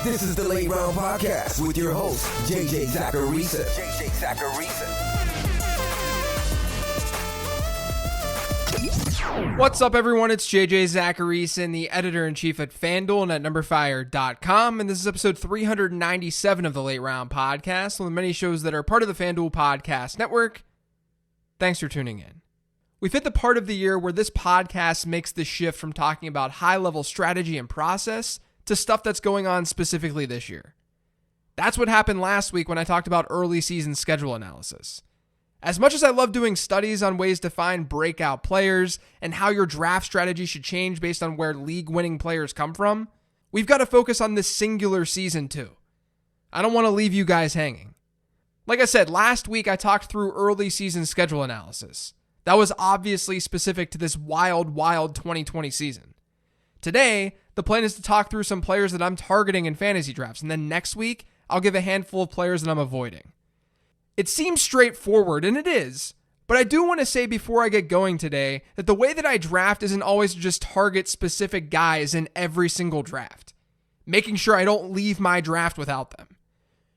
This is the Late Round Podcast with your host, JJ Zacharisa. What's up, everyone? It's JJ Zacharisa, the editor-in-chief at FanDuel and at numberfire.com, and this is episode 397 of the Late Round Podcast, one of the many shows that are part of the FanDuel Podcast Network. Thanks for tuning in. We've hit the part of the year where this podcast makes the shift from talking about high-level strategy and process to stuff that's going on specifically this year. That's what happened last week when I talked about early season schedule analysis. As much as I love doing studies on ways to find breakout players and how your draft strategy should change based on where league-winning players come from, we've got to focus on this singular season too. I don't want to leave you guys hanging. Like I said, last week I talked through early season schedule analysis. That was obviously specific to this wild 2020 season. Today, the plan is to talk through some players that I'm targeting in fantasy drafts, and then next week, I'll give a handful of players that I'm avoiding. It seems straightforward, and it is, but I do want to say before I get going today that the way that I draft isn't always to just target specific guys in every single draft, making sure I don't leave my draft without them.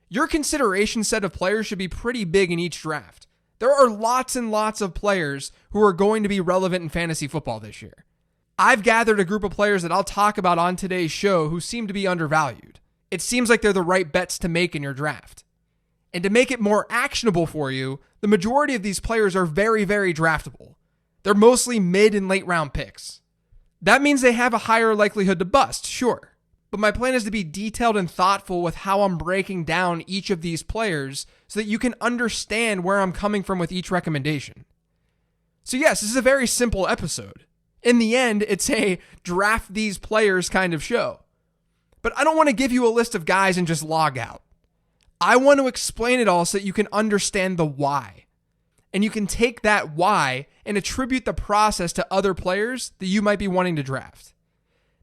Your consideration set of players should be pretty big in each draft. There are lots and lots of players who are going to be relevant in fantasy football this year. I've gathered a group of players that I'll talk about on today's show who seem to be undervalued. It seems like they're the right bets to make in your draft. And to make it more actionable for you, the majority of these players are very, very draftable. They're mostly mid and late round picks. That means they have a higher likelihood to bust, sure. But my plan is to be detailed and thoughtful with how I'm breaking down each of these players so that you can understand where I'm coming from with each recommendation. So yes, this is a very simple episode. In the end, it's a draft these players kind of show. But I don't want to give you a list of guys and just log out. I want to explain it all so that you can understand the why. And you can take that why and attribute the process to other players that you might be wanting to draft.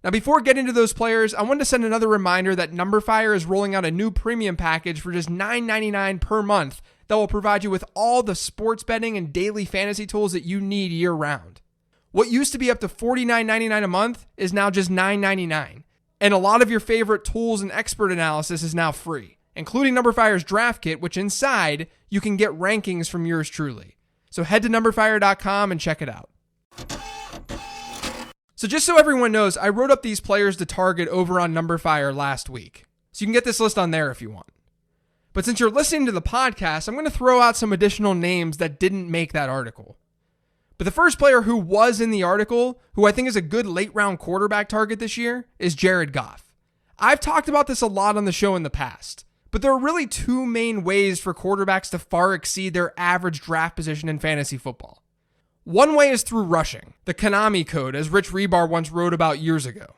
Now, before getting to those players, I want to send another reminder that NumberFire is rolling out a new premium package for just $9.99 per month that will provide you with all the sports betting and daily fantasy tools that you need year-round. What used to be up to $49.99 a month is now just $9.99. And a lot of your favorite tools and expert analysis is now free, including NumberFire's Draft Kit, which inside you can get rankings from yours truly. So head to numberfire.com and check it out. So just so everyone knows, I wrote up these players to target over on NumberFire last week. So you can get this list on there if you want. But since you're listening to the podcast, I'm going to throw out some additional names that didn't make that article. But the first player who was in the article, who I think is a good late round quarterback target this year, is Jared Goff. I've talked about this a lot on the show in the past, but there are really two main ways for quarterbacks to far exceed their average draft position in fantasy football. One way is through rushing, the Konami code, as Rich Rebar once wrote about years ago.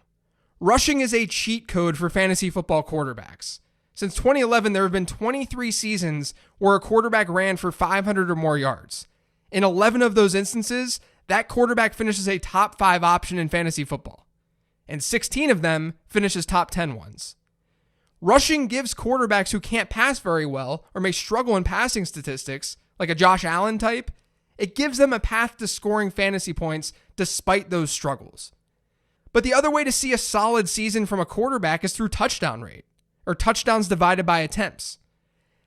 Rushing is a cheat code for fantasy football quarterbacks. Since 2011, there have been 23 seasons where a quarterback ran for 500 or more yards. In 11 of those instances, that quarterback finishes a top 5 option in fantasy football. And 16 of them finishes top 10 ones. Rushing gives quarterbacks who can't pass very well or may struggle in passing statistics, like a Josh Allen type, it gives them a path to scoring fantasy points despite those struggles. But the other way to see a solid season from a quarterback is through touchdown rate, or touchdowns divided by attempts.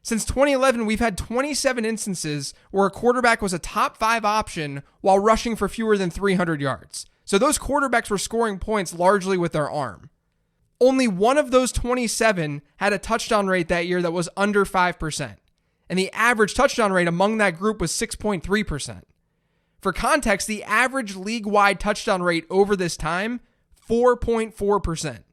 Since 2011, we've had 27 instances where a quarterback was a top 5 option while rushing for fewer than 300 yards. So those quarterbacks were scoring points largely with their arm. Only one of those 27 had a touchdown rate that year that was under 5%. And the average touchdown rate among that group was 6.3%. For context, the average league-wide touchdown rate over this time, 4.4%.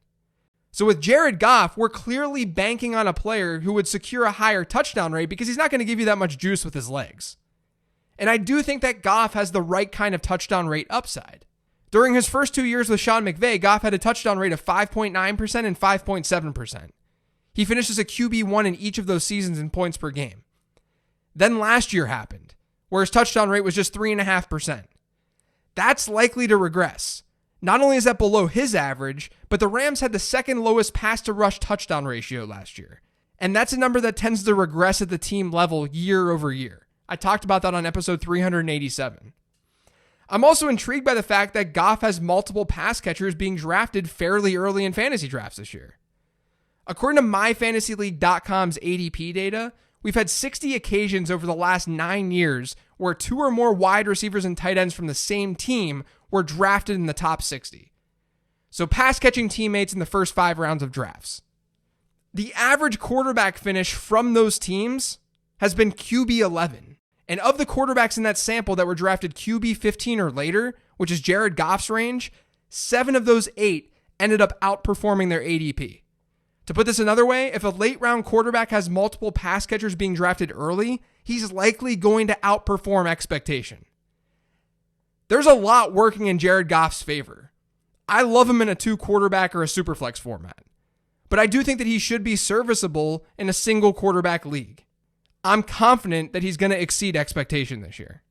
So with Jared Goff, we're clearly banking on a player who would secure a higher touchdown rate because he's not going to give you that much juice with his legs. And I do think that Goff has the right kind of touchdown rate upside. During his first 2 years with Sean McVay, Goff had a touchdown rate of 5.9% and 5.7%. He finishes a QB1 in each of those seasons in points per game. Then last year happened, where his touchdown rate was just 3.5%. That's likely to regress. Not only is that below his average, but the Rams had the second lowest pass-to-rush touchdown ratio last year. And that's a number that tends to regress at the team level year over year. I talked about that on episode 387. I'm also intrigued by the fact that Goff has multiple pass catchers being drafted fairly early in fantasy drafts this year. According to myfantasyleague.com's ADP data, we've had 60 occasions over the last 9 years where 2 or more wide receivers and tight ends from the same team were drafted in the top 60. So pass-catching teammates in the first 5 rounds of drafts. The average quarterback finish from those teams has been QB 11. And of the quarterbacks in that sample that were drafted QB 15 or later, which is Jared Goff's range, 7 of those 8 ended up outperforming their ADP. To put this another way, if a late round quarterback has multiple pass catchers being drafted early, he's likely going to outperform expectation. There's a lot working in Jared Goff's favor. I love him in a 2 quarterback or a superflex format, but I do think that he should be serviceable in a single quarterback league. I'm confident that he's going to exceed expectation this year.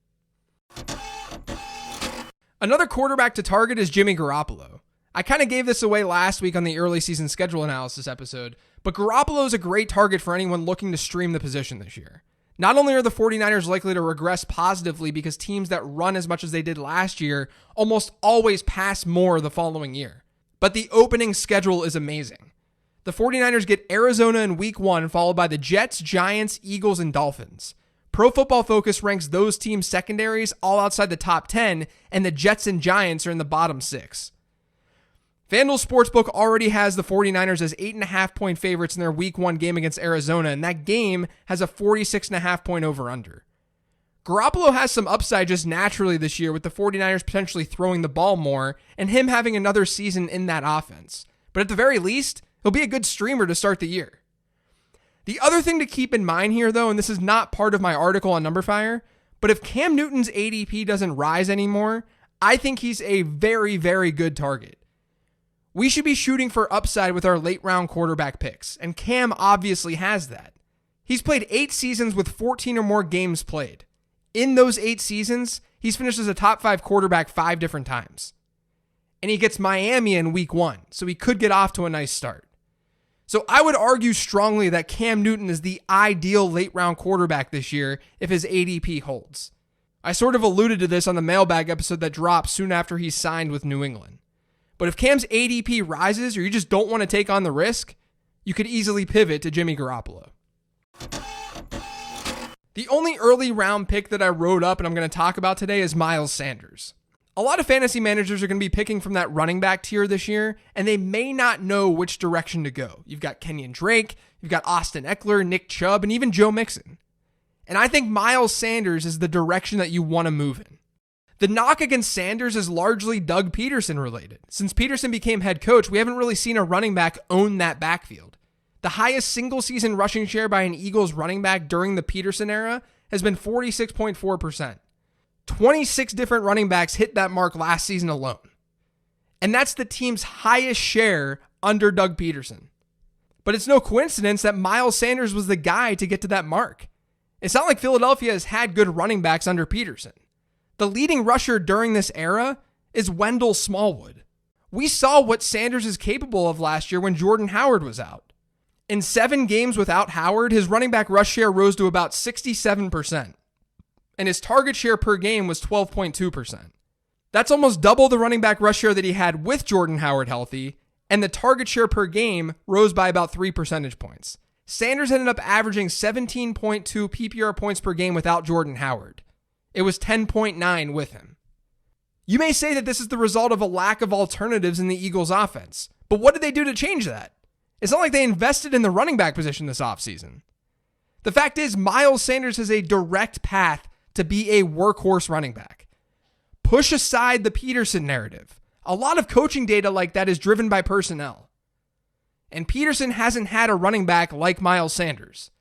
Another quarterback to target is Jimmy Garoppolo. I kind of gave this away last week on the early season schedule analysis episode, but Garoppolo is a great target for anyone looking to stream the position this year. Not only are the 49ers likely to regress positively because teams that run as much as they did last year almost always pass more the following year, but the opening schedule is amazing. The 49ers get Arizona in week 1, followed by the Jets, Giants, Eagles, and Dolphins. Pro Football Focus ranks those teams' secondaries all outside the top 10, and the Jets and Giants are in the bottom 6. FanDuel Sportsbook already has the 49ers as 8.5-point favorites in their week 1 game against Arizona, and that game has a 46.5-point over-under. Garoppolo has some upside just naturally this year with the 49ers potentially throwing the ball more and him having another season in that offense. But at the very least, he'll be a good streamer to start the year. The other thing to keep in mind here, though, and this is not part of my article on NumberFire, but if Cam Newton's ADP doesn't rise anymore, I think he's a very, very good target. We should be shooting for upside with our late round quarterback picks, and Cam obviously has that. He's played 8 seasons with 14 or more games played. In those 8 seasons, he's finished as a top 5 quarterback 5 different times. And he gets Miami in week 1, so he could get off to a nice start. So I would argue strongly that Cam Newton is the ideal late round quarterback this year if his ADP holds. I sort of alluded to this on the mailbag episode that dropped soon after he signed with New England. But if Cam's ADP rises or you just don't want to take on the risk, you could easily pivot to Jimmy Garoppolo. The only early round pick that I wrote up and I'm going to talk about today is Miles Sanders. A lot of fantasy managers are going to be picking from that running back tier this year, and they may not know which direction to go. You've got Kenyon Drake, you've got Austin Eckler, Nick Chubb, and even Joe Mixon. And I think Miles Sanders is the direction that you want to move in. The knock against Sanders is largely Doug Peterson related. Since Peterson became head coach, we haven't really seen a running back own that backfield. The highest single season rushing share by an Eagles running back during the Peterson era has been 46.4%. 26 different running backs hit that mark last season alone. And that's the team's highest share under Doug Peterson. But it's no coincidence that Miles Sanders was the guy to get to that mark. It's not like Philadelphia has had good running backs under Peterson. The leading rusher during this era is Wendell Smallwood. We saw what Sanders is capable of last year when Jordan Howard was out. In 7 games without Howard, his running back rush share rose to about 67%. And his target share per game was 12.2%. That's almost double the running back rush share that he had with Jordan Howard healthy, and the target share per game rose by about 3 percentage points. Sanders ended up averaging 17.2 PPR points per game without Jordan Howard. It was 10.9 with him. You may say that this is the result of a lack of alternatives in the Eagles' offense, but what did they do to change that? It's not like they invested in the running back position this offseason. The fact is, Miles Sanders has a direct path to be a workhorse running back. Push aside the Peterson narrative. A lot of coaching data like that is driven by personnel. And Peterson hasn't had a running back like Miles Sanders.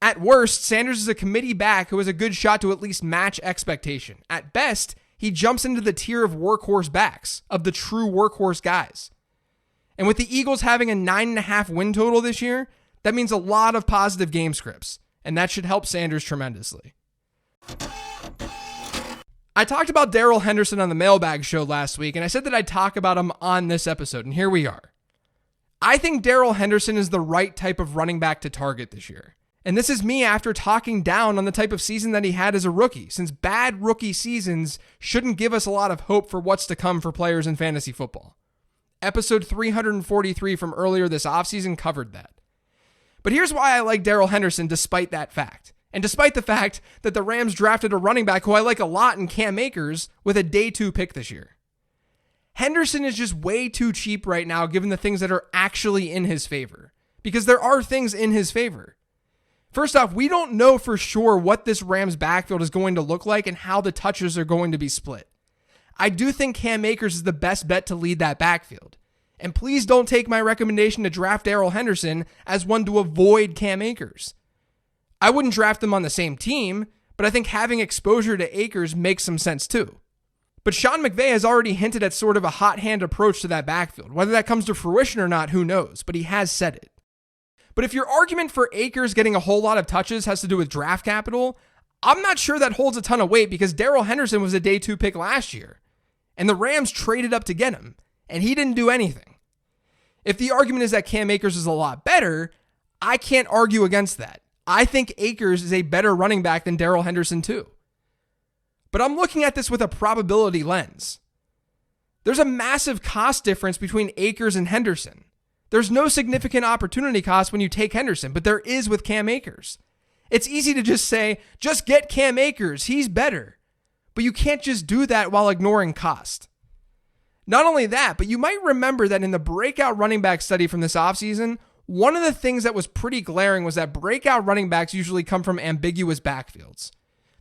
At worst, Sanders is a committee back who has a good shot to at least match expectation. At best, he jumps into the tier of workhorse backs, of the true workhorse guys. And with the Eagles having a 9.5 win total this year, that means a lot of positive game scripts, and that should help Sanders tremendously. I talked about Darrell Henderson on the Mailbag show last week, and I said that I'd talk about him on this episode, and here we are. I think Darrell Henderson is the right type of running back to target this year. And this is me after talking down on the type of season that he had as a rookie, since bad rookie seasons shouldn't give us a lot of hope for what's to come for players in fantasy football. Episode 343 from earlier this offseason covered that. But here's why I like Darrell Henderson despite that fact. And despite the fact that the Rams drafted a running back who I like a lot in Cam Akers with a day 2 pick this year. Henderson is just way too cheap right now given the things that are actually in his favor. Because there are things in his favor. First off, we don't know for sure what this Rams backfield is going to look like and how the touches are going to be split. I do think Cam Akers is the best bet to lead that backfield. And please don't take my recommendation to draft Darrell Henderson as one to avoid Cam Akers. I wouldn't draft them on the same team, but I think having exposure to Akers makes some sense too. But Sean McVay has already hinted at sort of a hot hand approach to that backfield. Whether that comes to fruition or not, who knows, but he has said it. But if your argument for Akers getting a whole lot of touches has to do with draft capital, I'm not sure that holds a ton of weight because Darrell Henderson was a day 2 pick last year. And the Rams traded up to get him, and he didn't do anything. If the argument is that Cam Akers is a lot better, I can't argue against that. I think Akers is a better running back than Darrell Henderson too. But I'm looking at this with a probability lens. There's a massive cost difference between Akers and Henderson. There's no significant opportunity cost when you take Henderson, but there is with Cam Akers. It's easy to just say, just get Cam Akers, he's better. But you can't just do that while ignoring cost. Not only that, but you might remember that in the breakout running back study from this offseason, one of the things that was pretty glaring was that breakout running backs usually come from ambiguous backfields.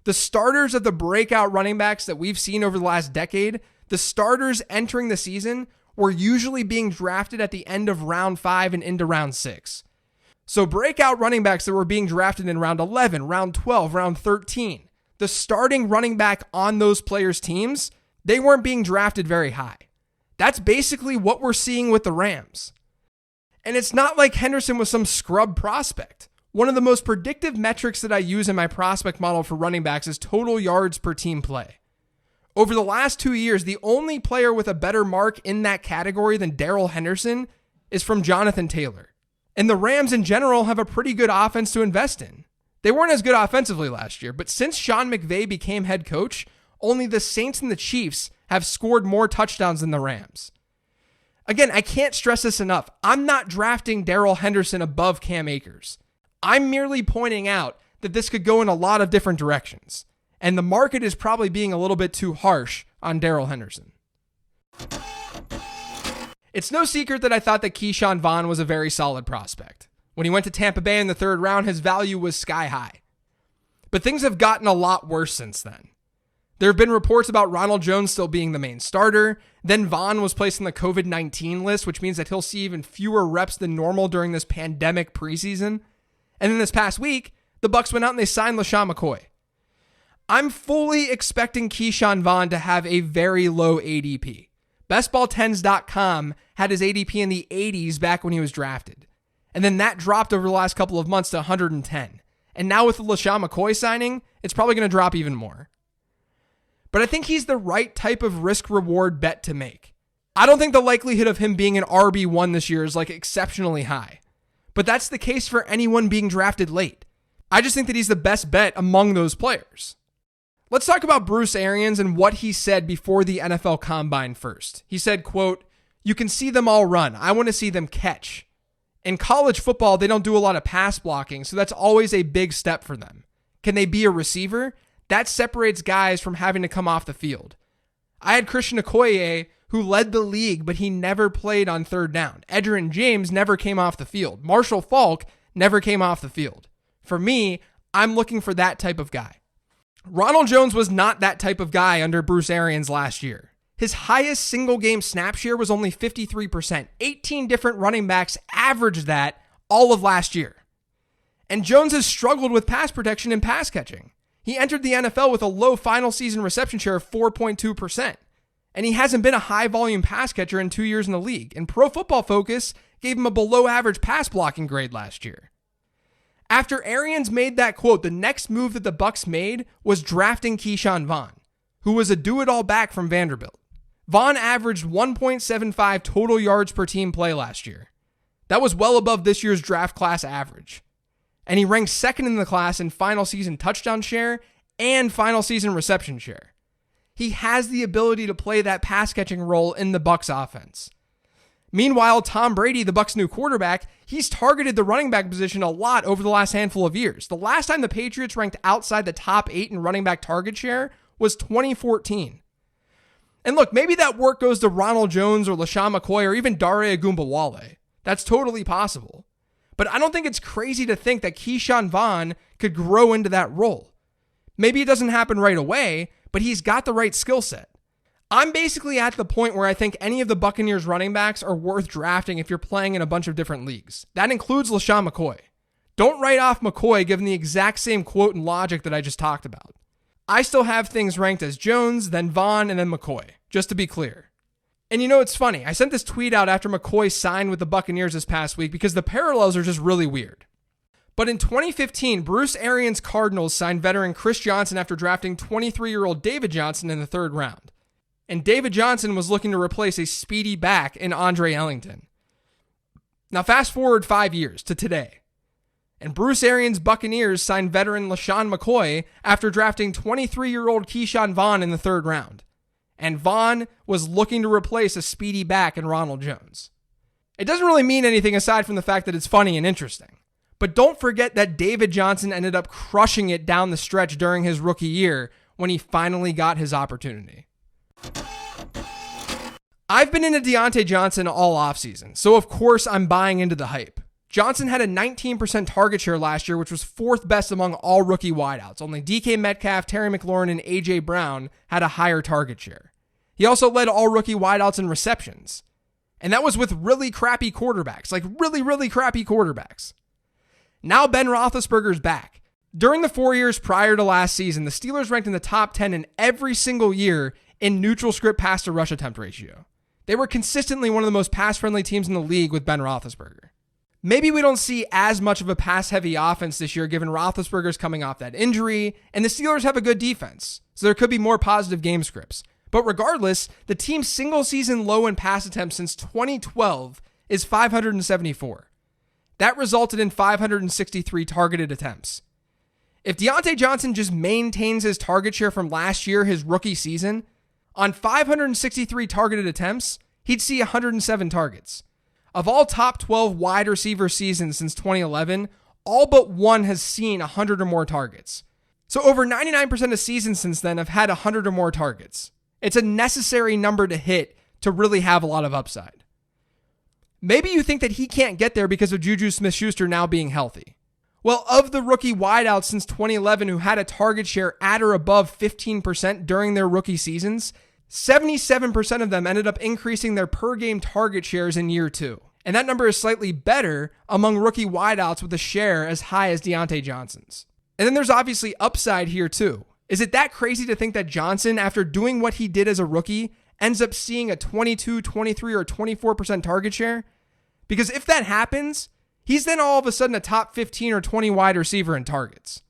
The starters of the breakout running backs that we've seen over the last decade, the starters entering the season were usually being drafted at the end of round 5 and into round 6. So breakout running backs that were being drafted in round 11, round 12, round 13, the starting running back on those players' teams, they weren't being drafted very high. That's basically what we're seeing with the Rams. And it's not like Henderson was some scrub prospect. One of the most predictive metrics that I use in my prospect model for running backs is total yards per team play. Over the last 2 years, the only player with a better mark in that category than Darrell Henderson is from Jonathan Taylor. And the Rams in general have a pretty good offense to invest in. They weren't as good offensively last year, but since Sean McVay became head coach, only the Saints and the Chiefs have scored more touchdowns than the Rams. Again, I can't stress this enough. I'm not drafting Darrell Henderson above Cam Akers. I'm merely pointing out that this could go in a lot of different directions. And the market is probably being a little bit too harsh on Darrell Henderson. It's no secret that I thought that Keyshawn Vaughn was a very solid prospect. When he went to Tampa Bay in the 3rd round, his value was sky high. But things have gotten a lot worse since then. There have been reports about Ronald Jones still being the main starter. Then Vaughn was placed on the COVID-19 list, which means that he'll see even fewer reps than normal during this pandemic preseason. And then this past week, the Bucs went out and they signed LaShawn McCoy. I'm fully expecting Keyshawn Vaughn to have a very low ADP. BestBall10s.com had his ADP in the 80s back when he was drafted. And then that dropped over the last couple of months to 110. And now with the LaShawn McCoy signing, it's probably going to drop even more. But I think he's the right type of risk-reward bet to make. I don't think the likelihood of him being an RB1 this year is like exceptionally high. But that's the case for anyone being drafted late. I just think that he's the best bet among those players. Let's talk about Bruce Arians and what he said before the NFL Combine first. He said, quote, "You can see them all run. I want to see them catch. In college football, they don't do a lot of pass blocking, so that's always a big step for them. Can they be a receiver? That separates guys from having to come off the field. I had Christian Okoye, who led the league, but he never played on 3rd down. Edgerrin James never came off the field. Marshall Faulk never came off the field. For me, I'm looking for that type of guy. Ronald Jones was not that type of guy under Bruce Arians last year. His highest single game snap share was only 53%. 18 different running backs averaged that all of last year. And Jones has struggled with pass protection and pass catching. He entered the NFL with a low final season reception share of 4.2%. And he hasn't been a high volume pass catcher in 2 years in the league. And Pro Football Focus gave him a below average pass blocking grade last year. After Arians made that quote, the next move that the Bucs made was drafting Keyshawn Vaughn, who was a do-it-all back from Vanderbilt. Vaughn averaged 1.75 total yards per team play last year. That was well above this year's draft class average. And he ranked 2nd in the class in final season touchdown share and final season reception share. He has the ability to play that pass catching role in the Bucs offense. Meanwhile, Tom Brady, the Bucs' new quarterback, he's targeted the running back position a lot over the last handful of years. The last time the Patriots ranked outside the top 8 in running back target share was 2014. And look, maybe that work goes to Ronald Jones or LaShawn McCoy or even Dare Ogunbowale. That's totally possible. But I don't think it's crazy to think that Keyshawn Vaughn could grow into that role. Maybe it doesn't happen right away, but he's got the right skill set. I'm basically at the point where I think any of the Buccaneers running backs are worth drafting if you're playing in a bunch of different leagues. That includes LaShawn McCoy. Don't write off McCoy given the exact same quote and logic that I just talked about. I still have things ranked as Jones, then Vaughn, and then McCoy, just to be clear. And you know, it's funny. I sent this tweet out after McCoy signed with the Buccaneers this past week because the parallels are just really weird. But in 2015, Bruce Arians' Cardinals signed veteran Chris Johnson after drafting 23-year-old David Johnson in the 3rd round. And David Johnson was looking to replace a speedy back in Andre Ellington. Now fast forward 5 years to today. And Bruce Arians' Buccaneers signed veteran LaShawn McCoy after drafting 23-year-old Keyshawn Vaughn in the 3rd round. And Vaughn was looking to replace a speedy back in Ronald Jones. It doesn't really mean anything aside from the fact that it's funny and interesting. But don't forget that David Johnson ended up crushing it down the stretch during his rookie year when he finally got his opportunity. I've been into Deontay Johnson all offseason, so of course I'm buying into the hype. Johnson had a 19% target share last year, which was 4th best among all rookie wideouts. Only DK Metcalf, Terry McLaurin, and A.J. Brown had a higher target share. He also led all rookie wideouts in receptions. And that was with really crappy quarterbacks, like really crappy quarterbacks. Now Ben Roethlisberger's back. During the 4 years prior to last season, the Steelers ranked in the top 10 in every single year in neutral script pass to rush attempt ratio. They were consistently one of the most pass-friendly teams in the league with Ben Roethlisberger. Maybe we don't see as much of a pass-heavy offense this year given Roethlisberger's coming off that injury, and the Steelers have a good defense, so there could be more positive game scripts. But regardless, the team's single-season low in pass attempts since 2012 is 574. That resulted in 563 targeted attempts. If Deontay Johnson just maintains his target share from last year, his rookie season, on 563 targeted attempts, he'd see 107 targets. Of all top 12 wide receiver seasons since 2011, all but one has seen 100 or more targets. So over 99% of seasons since then have had 100 or more targets. It's a necessary number to hit to really have a lot of upside. Maybe you think that he can't get there because of Juju Smith-Schuster now being healthy. Well, of the rookie wideouts since 2011 who had a target share at or above 15% during their rookie seasons, 77% of them ended up increasing their per-game target shares in year 2. And that number is slightly better among rookie wideouts with a share as high as Deontay Johnson's. And then there's obviously upside here too. Is it that crazy to think that Johnson, after doing what he did as a rookie, ends up seeing a 22, 23, or 24% target share? Because if that happens, he's then all of a sudden a top 15 or 20 wide receiver in targets.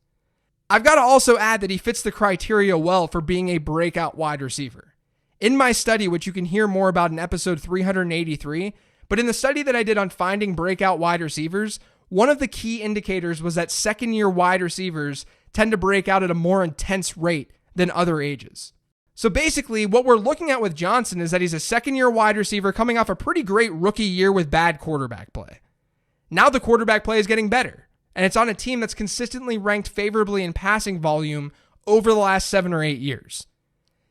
I've got to also add that he fits the criteria well for being a breakout wide receiver. In my study, which you can hear more about in episode 383, but in the study that I did on finding breakout wide receivers, one of the key indicators was that second-year wide receivers tend to break out at a more intense rate than other ages. So basically, what we're looking at with Johnson is that he's a second-year wide receiver coming off a pretty great rookie year with bad quarterback play. Now the quarterback play is getting better, and it's on a team that's consistently ranked favorably in passing volume over the last 7 or 8 years.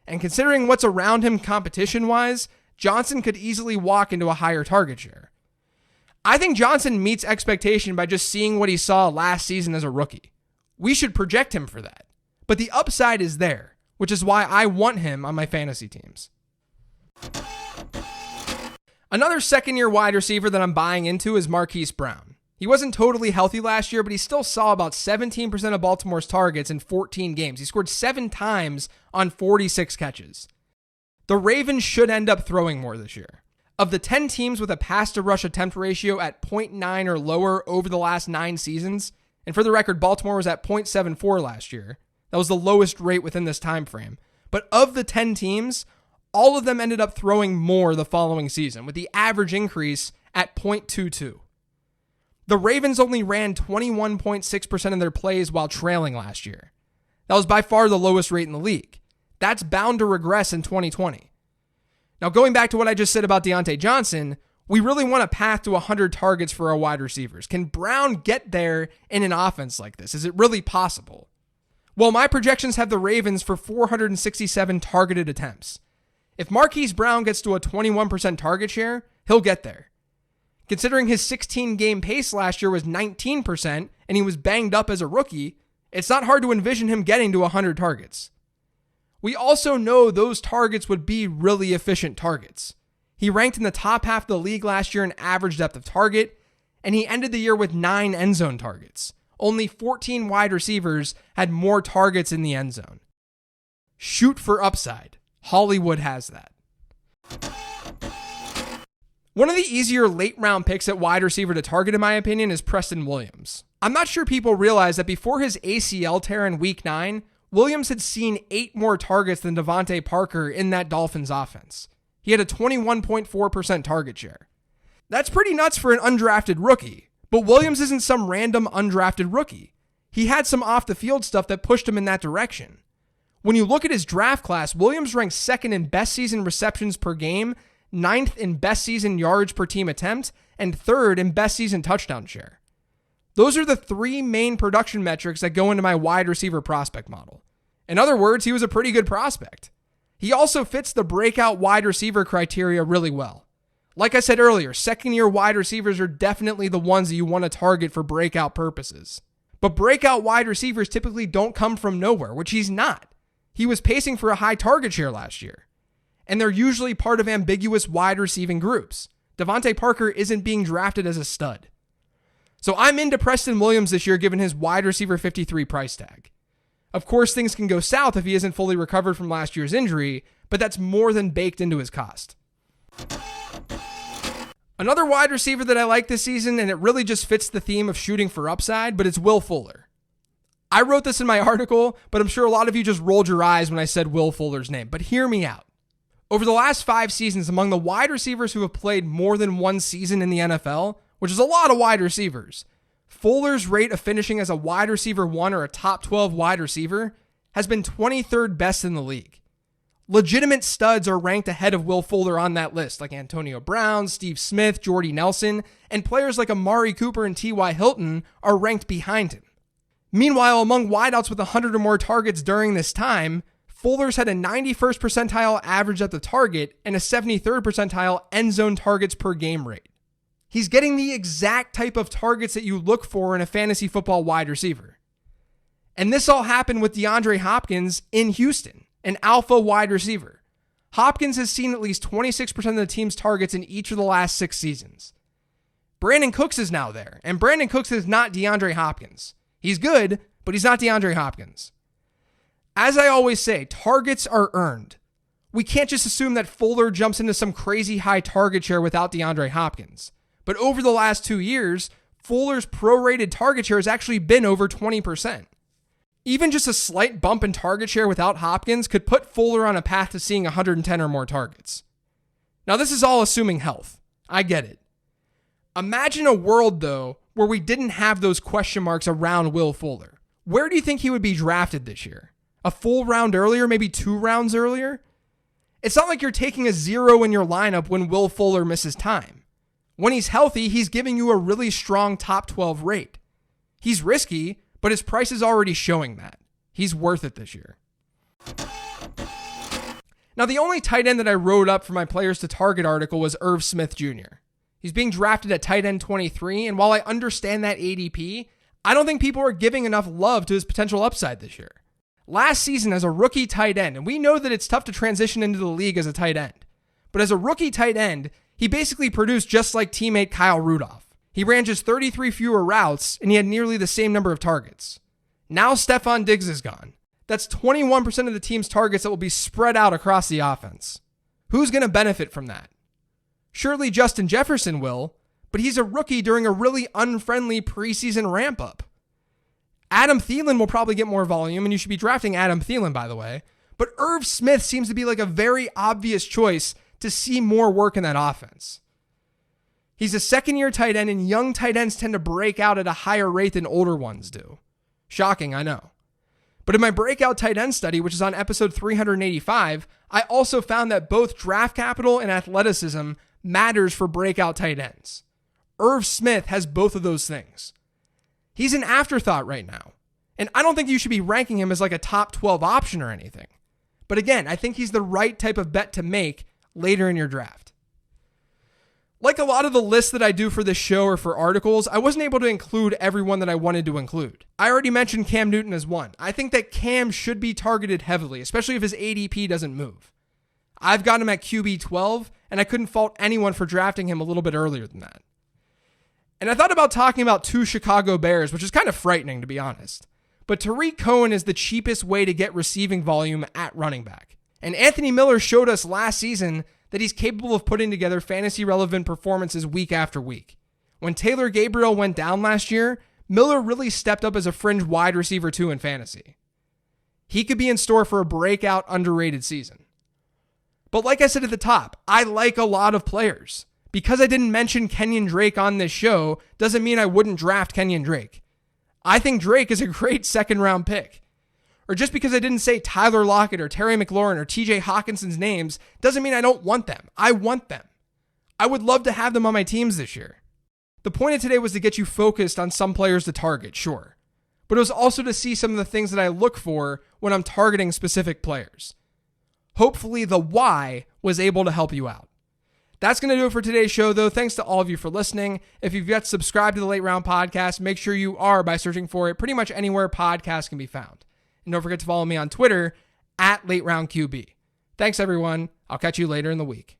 And considering what's around him competition-wise, Johnson could easily walk into a higher target share. I think Johnson meets expectation by just seeing what he saw last season as a rookie. We should project him for that. But the upside is there, which is why I want him on my fantasy teams. Another second-year wide receiver that I'm buying into is Marquise Brown. He wasn't totally healthy last year, but he still saw about 17% of Baltimore's targets in 14 games. He scored 7 times on 46 catches. The Ravens should end up throwing more this year. Of the 10 teams with a pass-to-rush attempt ratio at 0.9 or lower over the last 9 seasons, and for the record, Baltimore was at 0.74 last year. That was the lowest rate within this time frame. But of the 10 teams, all of them ended up throwing more the following season, with the average increase at 0.22. The Ravens only ran 21.6% of their plays while trailing last year. That was by far the lowest rate in the league. That's bound to regress in 2020. Now, going back to what I just said about Deontay Johnson, We really want a path to 100 targets for our wide receivers. Can Brown get there in an offense like this? Is it really possible? Well, my projections have the Ravens for 467 targeted attempts. If Marquise Brown gets to a 21% target share, he'll get there. Considering his 16-game pace last year was 19% and he was banged up as a rookie, it's not hard to envision him getting to 100 targets. We also know those targets would be really efficient targets. He ranked in the top half of the league last year in average depth of target, and he ended the year with 9 end zone targets. Only 14 wide receivers had more targets in the end zone. Shoot for upside. Hollywood has that. One of the easier late round picks at wide receiver to target, in my opinion, is Preston Williams. I'm not sure people realize that before his ACL tear in week 9, Williams had seen 8 more targets than Devontae Parker in that Dolphins offense. He had a 21.4% target share. That's pretty nuts for an undrafted rookie, but Williams isn't some random undrafted rookie. He had some off the field stuff that pushed him in that direction. When you look at his draft class, Williams ranks 2nd in best season receptions per game, 9th in best season yards per team attempt, and 3rd in best season touchdown share. Those are the 3 main production metrics that go into my wide receiver prospect model. In other words, he was a pretty good prospect. He also fits the breakout wide receiver criteria really well. Like I said earlier, second-year wide receivers are definitely the ones that you want to target for breakout purposes. But breakout wide receivers typically don't come from nowhere, which he's not. He was pacing for a high target share last year. And they're usually part of ambiguous wide receiving groups. Devontae Parker isn't being drafted as a stud. So I'm into Preston Williams this year given his wide receiver 53 price tag. Of course, things can go south if he isn't fully recovered from last year's injury, but that's more than baked into his cost. Another wide receiver that I like this season, and it really just fits the theme of shooting for upside, but it's Will Fuller. I wrote this in my article, but I'm sure a lot of you just rolled your eyes when I said Will Fuller's name, but hear me out. Over the last 5 seasons, among the wide receivers who have played more than 1 season in the NFL, which is a lot of wide receivers, Fuller's rate of finishing as a wide receiver 1 or a top 12 wide receiver has been 23rd best in the league. Legitimate studs are ranked ahead of Will Fuller on that list, like Antonio Brown, Steve Smith, Jordy Nelson, and players like Amari Cooper and T.Y. Hilton are ranked behind him. Meanwhile, among wideouts with 100 or more targets during this time, Fuller's had a 91st percentile average at the target and a 73rd percentile end zone targets per game rate. He's getting the exact type of targets that you look for in a fantasy football wide receiver. And this all happened with DeAndre Hopkins in Houston, an alpha wide receiver. Hopkins has seen at least 26% of the team's targets in each of the last 6 seasons. Brandon Cooks is now there, and Brandon Cooks is not DeAndre Hopkins. He's good, but he's not DeAndre Hopkins. As I always say, targets are earned. We can't just assume that Fuller jumps into some crazy high target share without DeAndre Hopkins. But over the last 2 years, Fuller's prorated target share has actually been over 20%. Even just a slight bump in target share without Hopkins could put Fuller on a path to seeing 110 or more targets. Now, this is all assuming health. I get it. Imagine a world, though, where we didn't have those question marks around Will Fuller. Where do you think he would be drafted this year? A full round earlier, maybe 2 rounds earlier? It's not like you're taking a 0 in your lineup when Will Fuller misses time. When he's healthy, he's giving you a really strong top 12 rate. He's risky, but his price is already showing that. He's worth it this year. Now, the only tight end that I wrote up for my players to target article was Irv Smith Jr. He's being drafted at tight end 23, and while I understand that ADP, I don't think people are giving enough love to his potential upside this year. Last season as a rookie tight end, and we know that it's tough to transition into the league as a tight end, but as a rookie tight end, he basically produced just like teammate Kyle Rudolph. He ran just 33 fewer routes, and he had nearly the same number of targets. Now Stephon Diggs is gone. That's 21% of the team's targets that will be spread out across the offense. Who's going to benefit from that? Surely Justin Jefferson will, but he's a rookie during a really unfriendly preseason ramp-up. Adam Thielen will probably get more volume, and you should be drafting Adam Thielen, by the way, but Irv Smith seems to be like a very obvious choice to see more work in that offense. He's a second-year tight end, and young tight ends tend to break out at a higher rate than older ones do. Shocking, I know. But in my breakout tight end study, which is on episode 385, I also found that both draft capital and athleticism matters for breakout tight ends. Irv Smith has both of those things. He's an afterthought right now. And I don't think you should be ranking him as like a top 12 option or anything. But again, I think he's the right type of bet to make later in your draft. Like a lot of the lists that I do for this show or for articles, I wasn't able to include everyone that I wanted to include. I already mentioned Cam Newton as one. I think that Cam should be targeted heavily, especially if his ADP doesn't move. I've got him at QB 12, and I couldn't fault anyone for drafting him a little bit earlier than that. And I thought about talking about 2 Chicago Bears, which is kind of frightening, to be honest. But Tariq Cohen is the cheapest way to get receiving volume at running back. And Anthony Miller showed us last season that he's capable of putting together fantasy-relevant performances week after week. When Taylor Gabriel went down last year, Miller really stepped up as a fringe wide receiver 2 in fantasy. He could be in store for a breakout, underrated season. But like I said at the top, I like a lot of players. Because I didn't mention Kenyon Drake on this show doesn't mean I wouldn't draft Kenyon Drake. I think Drake is a great second-round pick. Or just because I didn't say Tyler Lockett or Terry McLaurin or TJ Hawkinson's names doesn't mean I don't want them. I want them. I would love to have them on my teams this year. The point of today was to get you focused on some players to target, sure. But it was also to see some of the things that I look for when I'm targeting specific players. Hopefully the why was able to help you out. That's going to do it for today's show, though. Thanks to all of you for listening. If you've yet subscribed to the Late Round Podcast, make sure you are by searching for it pretty much anywhere podcasts can be found. And don't forget to follow me on Twitter at LateRoundQB. Thanks, everyone. I'll catch you later in the week.